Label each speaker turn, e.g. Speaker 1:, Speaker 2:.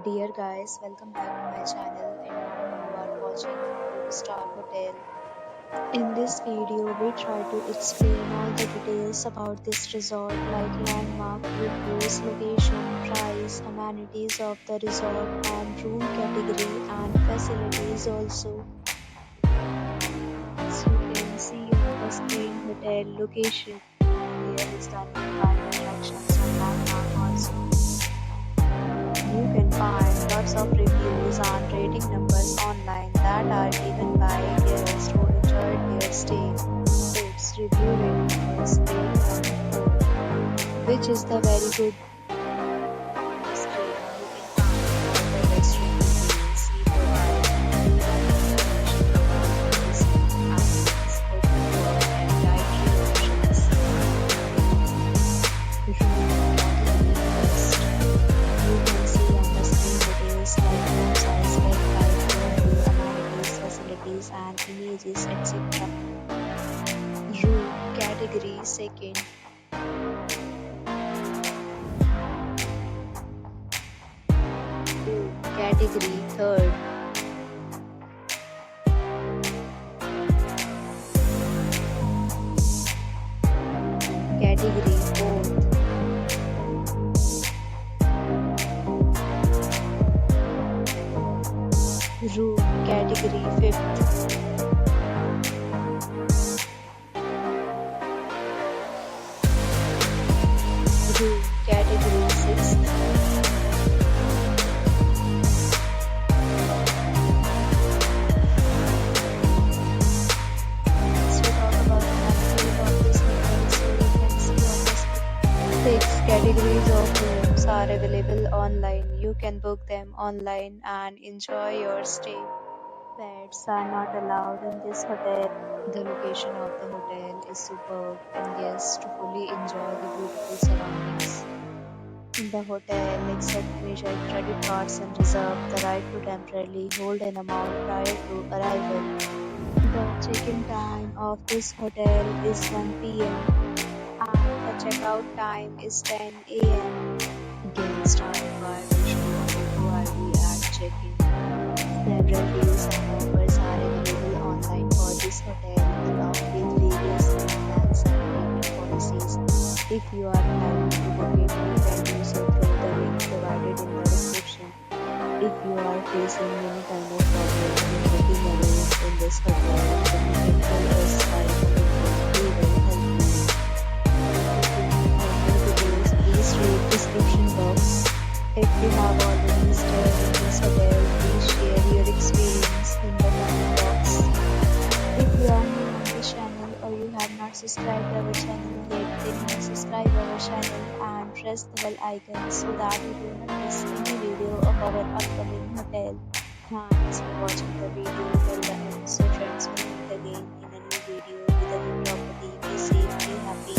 Speaker 1: Dear guys, welcome back to my channel and now you are watching a 4-star hotel. In this video, we try to explain all the details about this resort like landmark, reviews, location, price, amenities of the resort and room category and facilities also. As you can see on the screen hotel location and here is the nearby attractions and landmark also. You can find lots of reviews and rating numbers online that are given by guests who enjoyed their stay. Its review rating is 8.4, which is the very good. On the screen, you can find all the guest reviews, see provide information about this amenities, open work and dietary options. Room category first. You can see on the screen details like room size, bed type, room view, amenities, facilities and images, etc. Room category second. Room category third. Category fourth. Room category fifth. Room category sixth. Next we talk about the amenities of this hotel. So you can see on the screen. 6 categories of rooms are available online. You can book them online and enjoy your stay. Pets are not allowed in this hotel. The location of the hotel is superb and guests fully enjoy the beautiful surroundings. The hotel accepts major credit cards and reserves the right to temporarily hold an amount prior to arrival. The check-in time of this hotel is 1 p.m. and the checkout time is 10 a.m. Guests are required to show a photo ID at check-in. Several deals and offers are available online for this hotel along with various plans and payment policies. If you are planning to book it, you can do so through the link provided in the description. If you are facing any kind of problem in booking a room in this hotel, then you can call us by commenting. We will help you. For more details, please read description box. If you have already stayed in this hotel, please share your experience in the comment box. If you are new on this channel or you have not subscribed our channel yet, then you subscribe our channel and press the bell icon so that you do not miss any video of our upcoming hotel. Thanks for watching the video till the end. So friends, will meet again in a new video with a new property. Be safe, be happy.